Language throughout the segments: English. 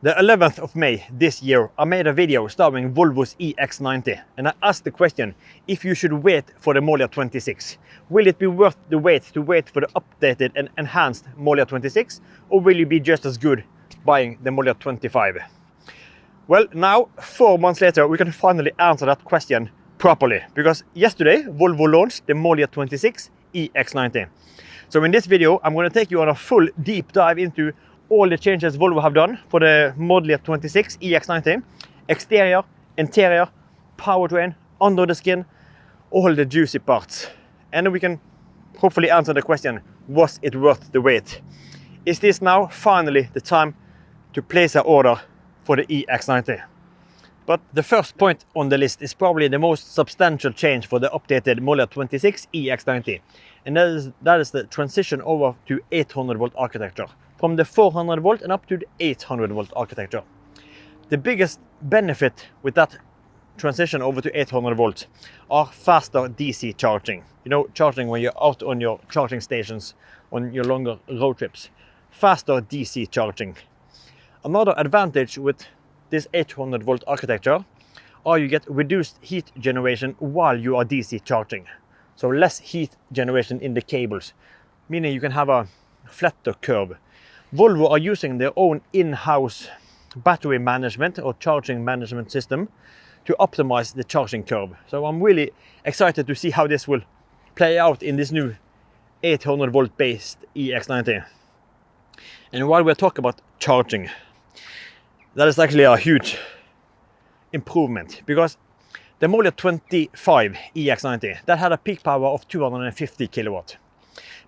The 11th of May this year, I made a video starring Volvo's EX90, and I asked the question if you should wait for the MY26. Will it be worth the wait to wait for the updated and enhanced MY26, or will you be just as good buying the MY25? Well, now, 4 months later, we can finally answer that question properly, because yesterday Volvo launched the MY26 EX90. So in this video, I'm going to take you on a full deep dive into all the changes Volvo have done for the MY26 EX90. Exterior, interior, powertrain, under the skin, all the juicy parts. And we can hopefully answer the question, was it worth the wait? Is this now finally the time to place an order for the EX90? But the first point on the list is probably the most substantial change for the updated MY26 EX90. And that is the transition over to 800 volt architecture. From the 400 volt and up to the 800 volt architecture. The biggest benefit with that transition over to 800 volt are faster DC charging. You know, charging when you're out on your charging stations on your longer road trips. Faster DC charging. Another advantage with this 800 volt architecture are you get reduced heat generation while you are DC charging. So less heat generation in the cables, meaning you can have a flatter curve. Volvo are using their own in-house battery management or charging management system to optimize the charging curve. So I'm really excited to see how this will play out in this new 800 volt based EX90. And while we're talking about charging, that is actually a huge improvement, because the MY25 EX90 that had a peak power of 250 kilowatt.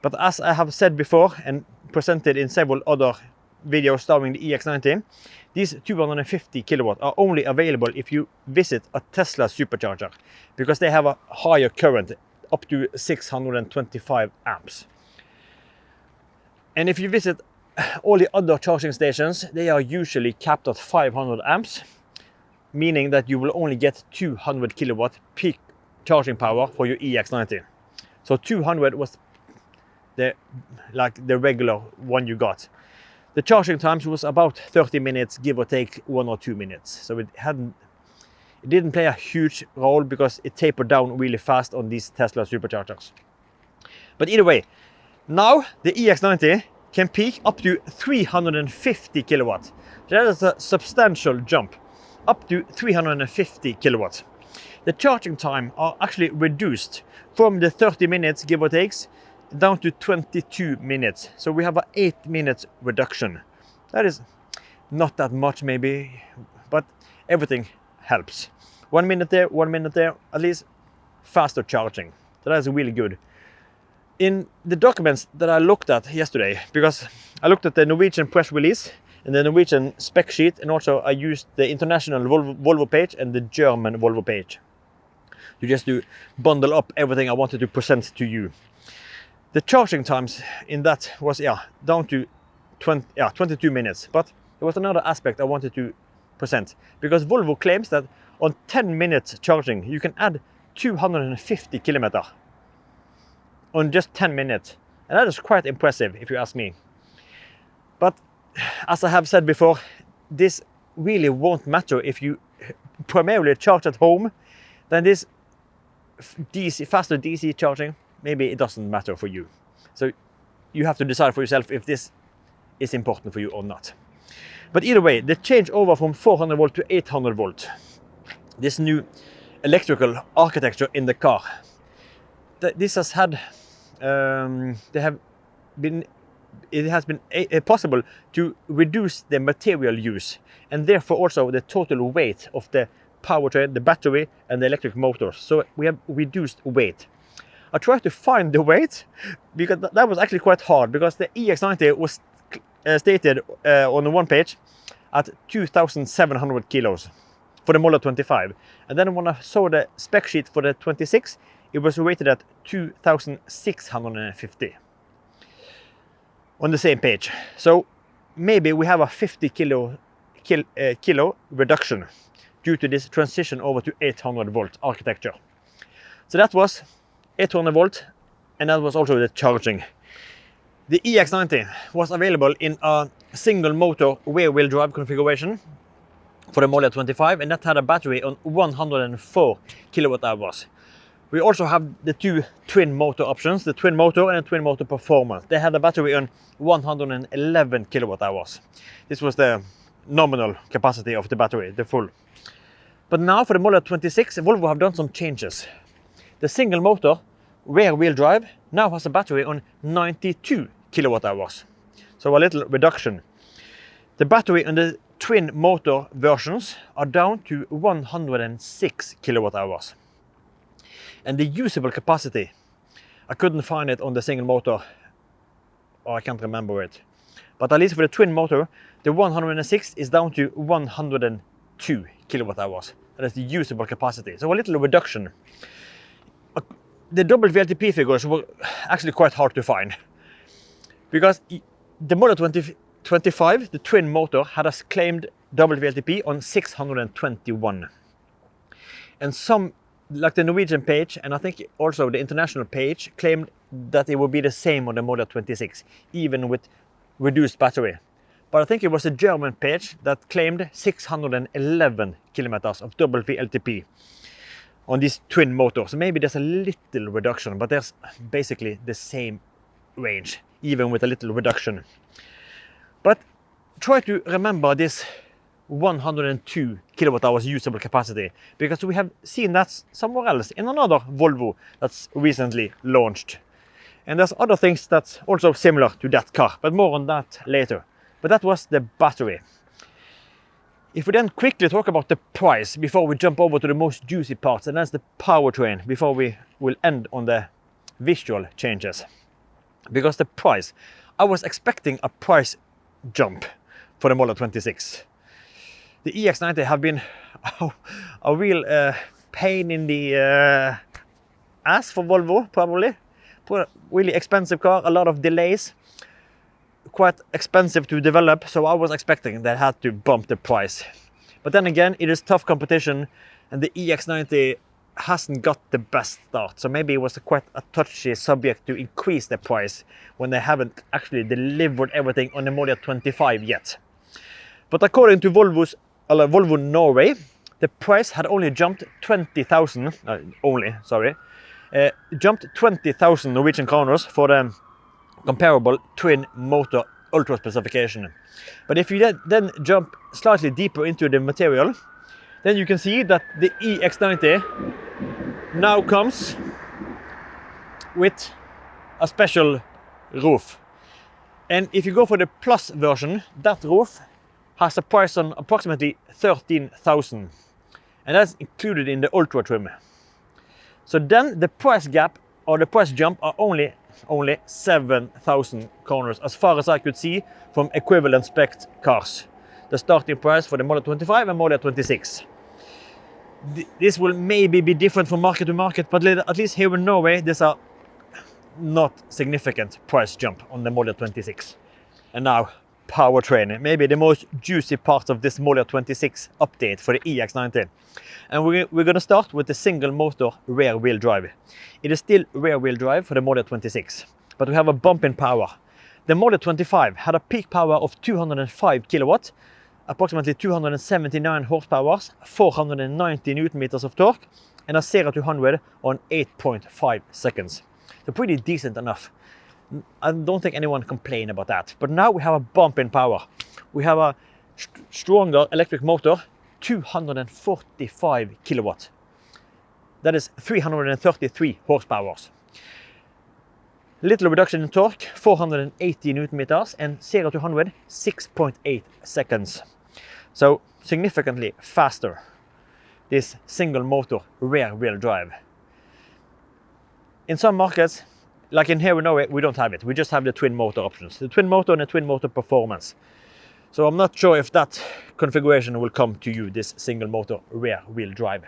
But as I have said before and presented in several other videos starring the EX90, these 250 kilowatt are only available if you visit a Tesla supercharger, because they have a higher current, up to 625 amps. And if you visit all the other charging stations, they are usually capped at 500 amps, meaning that you will only get 200 kilowatt peak charging power for your EX90. So 200 was the regular one you got. The charging times was about 30 minutes, give or take 1 or 2 minutes. So it didn't play a huge role because it tapered down really fast on these Tesla superchargers. But either way, now the EX90 can peak up to 350 kilowatts. That is a substantial jump, up to 350 kilowatts. The charging time are actually reduced from the 30 minutes, give or takes, down to 22 minutes. So we have an 8 minutes reduction. That is not that much maybe, but everything helps. 1 minute there, 1 minute there, at least faster charging. So that is really good. In the documents that I looked at yesterday, because I looked at the Norwegian press release and the Norwegian spec sheet, and also I used the international Volvo page and the German Volvo page to just to bundle up everything I wanted to present to you. The charging times in that was down to 22 minutes, but there was another aspect I wanted to present, because Volvo claims that on 10 minutes charging you can add 250 kilometers on just 10 minutes, and that is quite impressive if you ask me. But as I have said before, this really won't matter if you primarily charge at home. Then this faster DC charging, maybe it doesn't matter for you. So you have to decide for yourself if this is important for you or not. But either way, the change over from 400 volt to 800 volt, this new electrical architecture in the car, this has had, it has been possible to reduce the material use, and therefore also the total weight of the powertrain, the battery and the electric motors. So we have reduced weight. I tried to find the weight, because that was actually quite hard, because the EX90 was stated on the one page at 2,700 kilos for the MY25. And then when I saw the spec sheet for the 26, it was rated at 2,650 on the same page. So maybe we have a 50 kilo reduction due to this transition over to 800 volt architecture. So that was 800 volt, and that was also the charging. The EX90 was available in a single motor rear wheel drive configuration for the Model 25, and that had a battery on 104 kilowatt hours. We also have the two twin motor options, the twin motor and the twin motor performance. They had a battery on 111 kilowatt hours. This was the nominal capacity of the battery, the full. But now for the Model 26, Volvo have done some changes. The single motor rear wheel drive now has a battery on 92 kilowatt hours. So a little reduction. The battery on the twin motor versions are down to 106 kilowatt hours. And the usable capacity, I couldn't find it on the single motor, or I can't remember it. But at least for the twin motor, the 106 is down to 102 kilowatt hours. That is the usable capacity. So a little reduction. The WLTP figures were actually quite hard to find, because the Model 25, the twin motor, had a claimed WLTP on 621. And some, like the Norwegian page, and I think also the international page, claimed that it would be the same on the Model 26, even with reduced battery. But I think it was the German page that claimed 611 kilometers of WLTP on these twin motors. So maybe there's a little reduction, but there's basically the same range, even with a little reduction. But try to remember this 102 kilowatt hours usable capacity, because we have seen that somewhere else in another Volvo that's recently launched. And there's other things that's also similar to that car, but more on that later. But that was the battery. If we then quickly talk about the price before we jump over to the most juicy parts, and that's the powertrain, before we will end on the visual changes. Because the price, I was expecting a price jump for the Model 26. The EX90 have been a real pain in the ass for Volvo, probably. Really expensive car, a lot of delays, quite expensive to develop, so I was expecting they had to bump the price. But then again, it is tough competition, and the EX90 hasn't got the best start, so maybe it was quite a touchy subject to increase the price when they haven't actually delivered everything on the Model 25 yet. But according to Volvo Norway, the price had only jumped 20,000, jumped 20,000 Norwegian kroners for the comparable twin motor ultra specification. But if you then jump slightly deeper into the material, then you can see that the EX90 now comes with a special roof. And if you go for the Plus version, that roof has a price on approximately 13,000. And that's included in the ultra trim. So then the price gap or the price jump are only 7,000 kroners, as far as I could see from equivalent spec cars. The starting price for the Model 25 and Model 26. This will maybe be different from market to market, but at least here in Norway, there's a not significant price jump on the Model 26. And now, powertrain, maybe the most juicy part of this Model 26 update for the EX90. And we're going to start with the single motor rear wheel drive. It is still rear wheel drive for the Model 26, but we have a bump in power. The Model 25 had a peak power of 205 kilowatt, approximately 279 horsepower, 490 newton meters of torque, and a 0 to 100 on 8.5 seconds. So pretty decent enough. I don't think anyone complained about that. But now we have a bump in power. We have a stronger electric motor, 245 kilowatt. That is 333 horsepower. Little reduction in torque, 480 newton meters, and 0 to 100, 6.8 seconds. So significantly faster, this single motor rear wheel drive. In some markets, like in here in Norway, we don't have it. We just have the twin motor options, the twin motor and the twin motor performance. So I'm not sure if that configuration will come to you, this single motor rear wheel drive.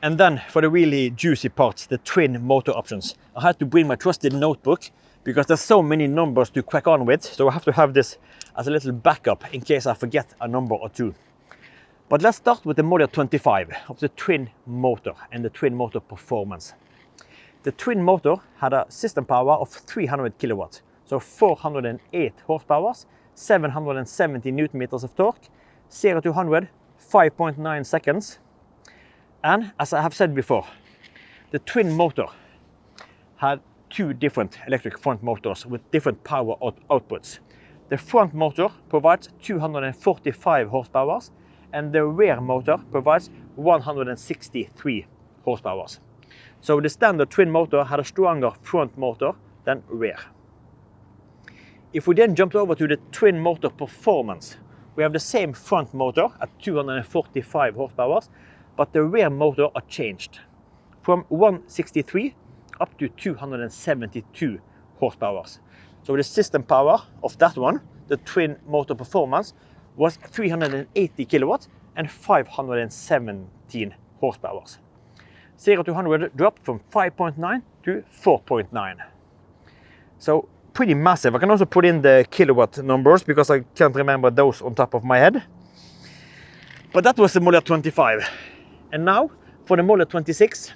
And then for the really juicy parts, the twin motor options. I had to bring my trusted notebook because there's so many numbers to crack on with. So I have to have this as a little backup in case I forget a number or two. But let's start with the Model 25 of the twin motor and the twin motor performance. The twin motor had a system power of 300 kilowatt, so 408 horsepower, 770 Newton meters of torque, 0 to 100, 5.9 seconds. And as I have said before, the twin motor had two different electric front motors with different power outputs. The front motor provides 245 horsepower and the rear motor provides 163 horsepower. So the standard twin motor had a stronger front motor than rear. If we then jumped over to the twin motor performance, we have the same front motor at 245 horsepower, but the rear motor are changed from 163 up to 272 horsepower. So the system power of that one, the twin motor performance, was 380 kilowatts and 517 horsepower. 0 to 100 dropped from 5.9 to 4.9. So pretty massive. I can also put in the kilowatt numbers because I can't remember those on top of my head. But that was the Model 25. And now for the Model 26,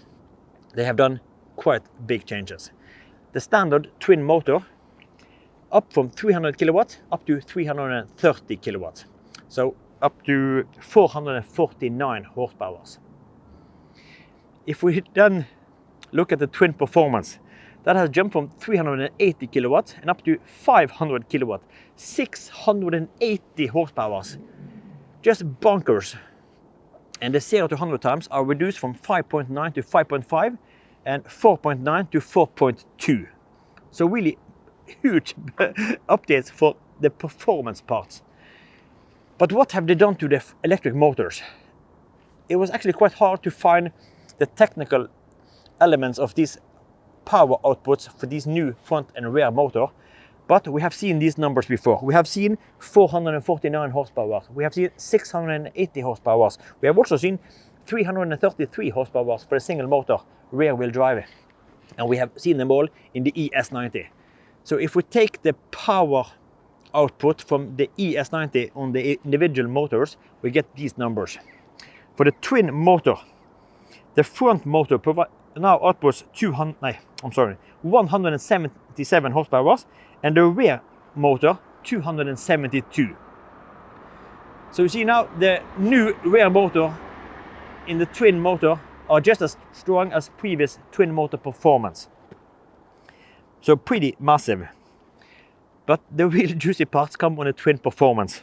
they have done quite big changes. The standard twin motor up from 300 kilowatts up to 330 kilowatts. So up to 449 horsepower. If we then look at the twin performance, that has jumped from 380 kilowatts and up to 500 kilowatts, 680 horsepower. Just bonkers. And the 0 to 100 times are reduced from 5.9 to 5.5 and 4.9 to 4.2. So really huge updates for the performance parts. But what have they done to the electric motors? It was actually quite hard to find the technical elements of these power outputs for these new front and rear motor. But we have seen these numbers before. We have seen 449 horsepower. We have seen 680 horsepower. We have also seen 333 horsepower for a single motor, rear wheel drive. And we have seen them all in the ES90. So if we take the power output from the ES90 on the individual motors, we get these numbers. For the twin motor, the front motor now outputs 177 horsepower and the rear motor 272. So you see now the new rear motor in the twin motor are just as strong as previous twin motor performance. So pretty massive. But the real juicy parts come on the twin performance.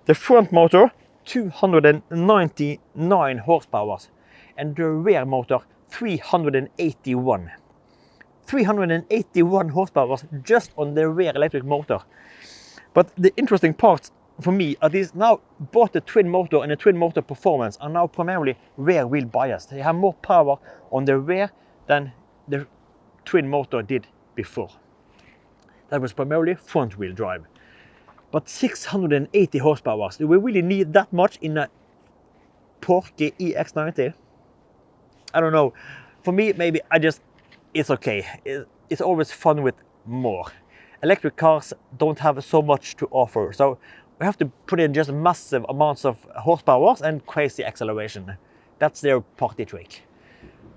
The front motor 299 horsepower and the rear motor 381. 381 horsepower just on the rear electric motor. But the interesting part for me are these now, both the twin motor and the twin motor performance are now primarily rear wheel biased. They have more power on the rear than the twin motor did before. That was primarily front wheel drive. But 680 horsepower, do we really need that much in a porky EX90? I don't know. For me, maybe it's okay. It's always fun with more. Electric cars don't have so much to offer, so we have to put in just massive amounts of horsepower and crazy acceleration. That's their party trick.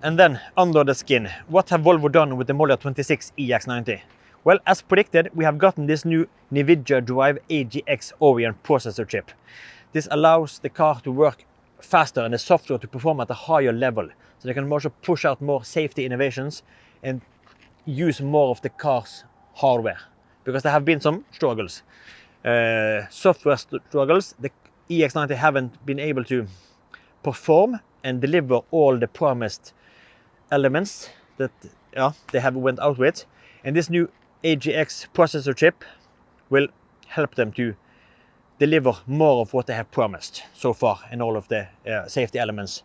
And then, under the skin, what have Volvo done with the Model 26 EX90? Well, as predicted, we have gotten this new NVIDIA Drive AGX Orient processor chip. This allows the car to work faster and the software to perform at a higher level. So they can also push out more safety innovations and use more of the car's hardware. Because there have been some struggles. Software struggles. The EX90 haven't been able to perform and deliver all the promised elements that they have went out with. And this new AGX processor chip will help them to deliver more of what they have promised so far in all of the safety elements.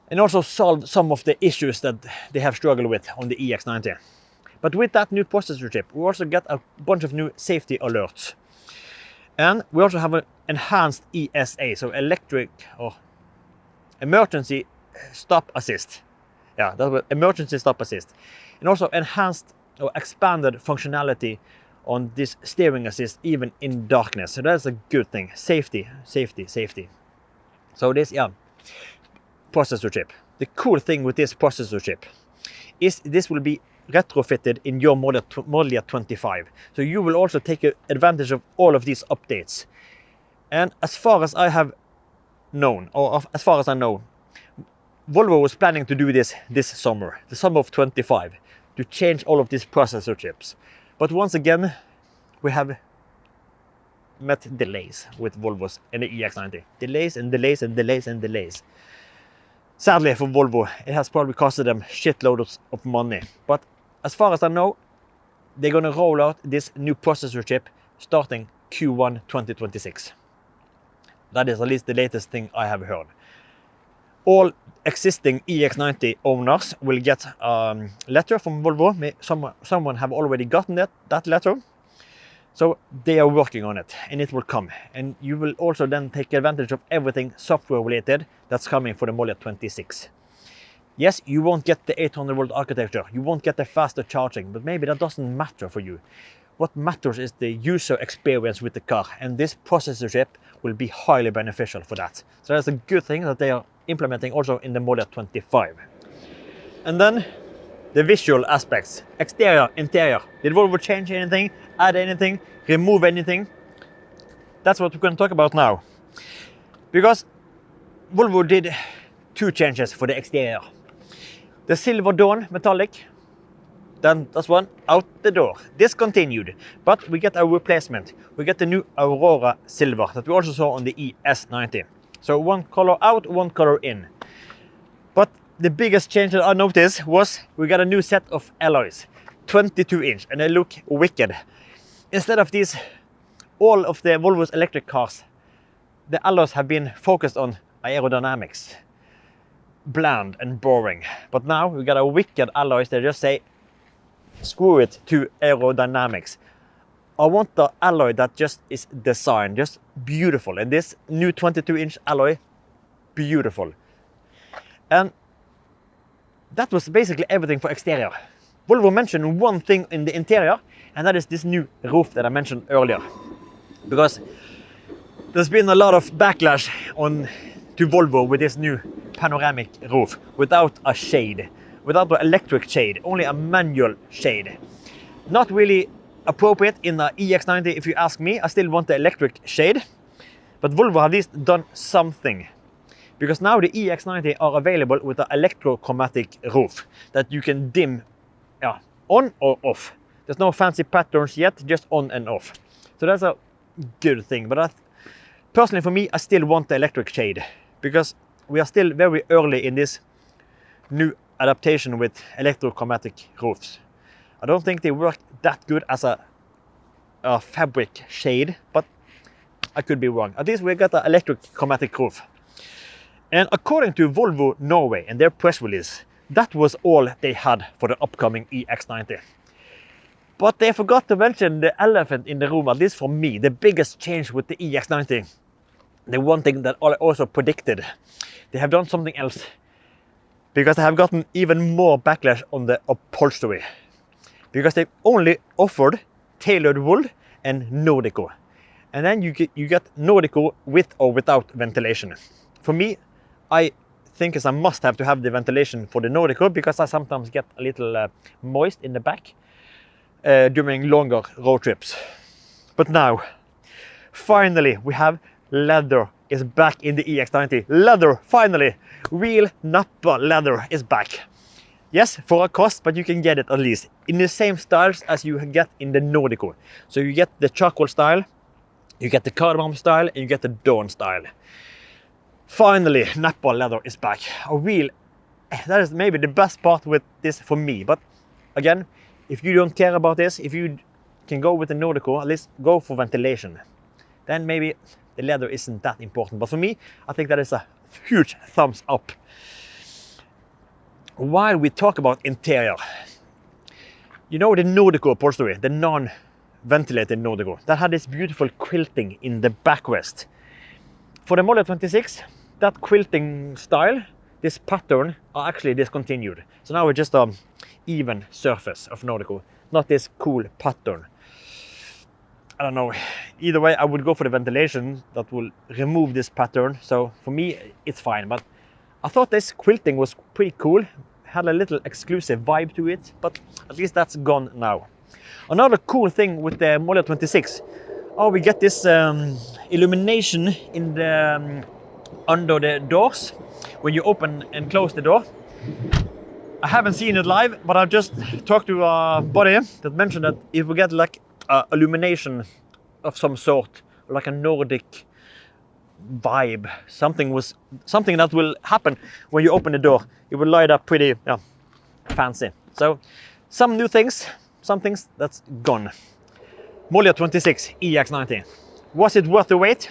And also solve some of the issues that they have struggled with on the EX90. But with that new processor chip, we also get a bunch of new safety alerts. And we also have an enhanced ESA, so electric or emergency stop assist. Yeah, that was emergency stop assist. And also enhanced or expanded functionality on this steering assist even in darkness. So that's a good thing. Safety, safety, safety. So this, processor chip. The cool thing with this processor chip is this will be retrofitted in your model year 25. So you will also take advantage of all of these updates. And as far as I have known, or as far as I know, Volvo was planning to do this summer, the summer of 25, to change all of these processor chips. But once again, we have met delays with Volvos and the EX90. Delays and delays and delays and delays. Sadly for Volvo, it has probably costed them shitloads of money. But as far as I know, they're going to roll out this new processor chip starting Q1 2026. That is at least the latest thing I have heard. All existing EX90 owners will get a letter from Volvo. Someone have already gotten that letter. So they are working on it, and it will come. And you will also then take advantage of everything software related that's coming for the model 26. Yes, you won't get the 800 volt architecture. You won't get the faster charging, but maybe that doesn't matter for you. What matters is the user experience with the car, and this processor chip will be highly beneficial for that. So that's a good thing that they are implementing also in the model 25. And then the visual aspects, exterior, interior. Did Volvo change anything, add anything, remove anything? That's what we're going to talk about now. Because Volvo did two changes for the exterior. The Silver Dawn metallic, then that's one out the door, discontinued. But we get a replacement. We get the new Aurora Silver that we also saw on the ES90. So one color out, one color in. But the biggest change that I noticed was we got a new set of alloys, 22 inch, and they look wicked. Instead of these, all of the Volvo's electric cars, the alloys have been focused on aerodynamics, bland and boring. But now we got a wicked alloys that just say, screw it to aerodynamics. I want the alloy that just is designed, just beautiful. And this new 22 inch alloy, beautiful. And that was basically everything for exterior. Volvo mentioned one thing in the interior, and that is this new roof that I mentioned earlier. Because there's been a lot of backlash to Volvo with this new panoramic roof without a shade, without the electric shade, only a manual shade. Not really appropriate in the EX90 if you ask me. I still want the electric shade, but Volvo have at least done something. Because now the EX90 are available with an electrochromatic roof that you can dim on or off. There's no fancy patterns yet, just on and off. So that's a good thing. But personally for me, I still want the electric shade because we are still very early in this new adaptation with electrochromatic roofs. I don't think they work that good as a fabric shade, but I could be wrong. At least we got an electric chromatic roof. And according to Volvo Norway and their press release, that was all they had for the upcoming EX90. But they forgot to mention the elephant in the room, at least for me, the biggest change with the EX90. The one thing that I also predicted. They have done something else. Because they have gotten even more backlash on the upholstery. Because they only offered tailored wool and Nordico. And then you get Nordico with or without ventilation. For me, I think it's a must-have to have the ventilation for the Nordico because I sometimes get a little moist in the back during longer road trips. But now, finally, we have leather is back in the EX90. Leather, finally! Real Nappa leather is back. Yes, for a cost, but you can get it at least in the same styles as you get in the Nordico. So you get the charcoal style, you get the cardamom style, and you get the dawn style. Finally, Nappa leather is back. That is maybe the best part with this for me. But again, if you don't care about this, if you can go with the Nordico, at least go for ventilation. Then maybe the leather isn't that important. But for me, I think that is a huge thumbs up. While we talk about interior, you know the Nordico upholstery, the non-ventilated Nordico, that had this beautiful quilting in the backrest. For the Model 26, that quilting style, this pattern, are actually discontinued. So now it's just an even surface of Nordico, not this cool pattern. I don't know. Either way, I would go for the ventilation that will remove this pattern. So for me, it's fine. But I thought this quilting was pretty cool. had a little exclusive vibe to it, but at least that's gone now. Another cool thing with the MY26, we get this illumination in the under the doors when you open and close the door. I haven't seen it live, but I've just talked to a buddy that mentioned that if we get like illumination of some sort, like a Nordic vibe, something that will happen when you open the door, it will light up pretty fancy. So some new things, some things that's gone. MY26 EX90. Was it worth the wait?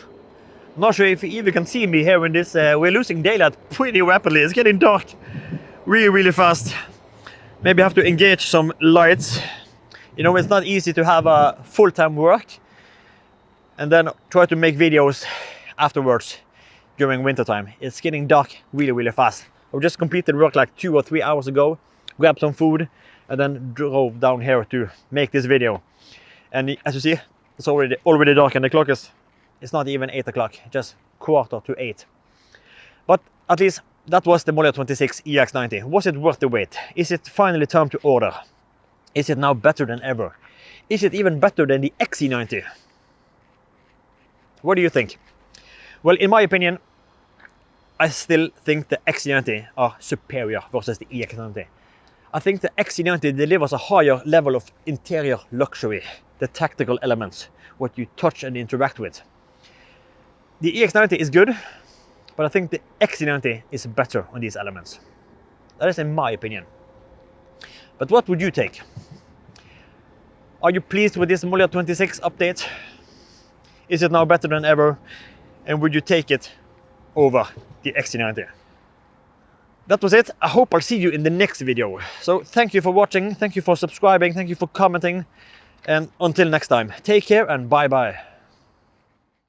Not sure if you even can see me here in this. We're losing daylight pretty rapidly. It's getting dark really fast. Maybe I have to engage some lights. You know, it's not easy to have a full-time work and then try to make videos afterwards during wintertime. It's getting dark really fast. I just completed work like 2 or 3 hours ago, grabbed some food, and then drove down here to make this video. And as you see, it's already dark, and the clock is, it's not even 8 o'clock, just 7:45. But at least that was the MY26 EX90. Was it worth the wait? Is it finally time to order? Is it now better than ever? Is it even better than the XC90? What do you think? Well, in my opinion, I still think the XC90 are superior versus the EX90. I think the XC90 delivers a higher level of interior luxury, the tactical elements, what you touch and interact with. The EX90 is good, but I think the XC90 is better on these elements. That is in my opinion. But what would you take? Are you pleased with this MY26 update? Is it now better than ever? And would you take it over the XC90? That was it. I hope I'll see you in the next video. So thank you for watching, thank you for subscribing, thank you for commenting, and until next time, take care and bye bye.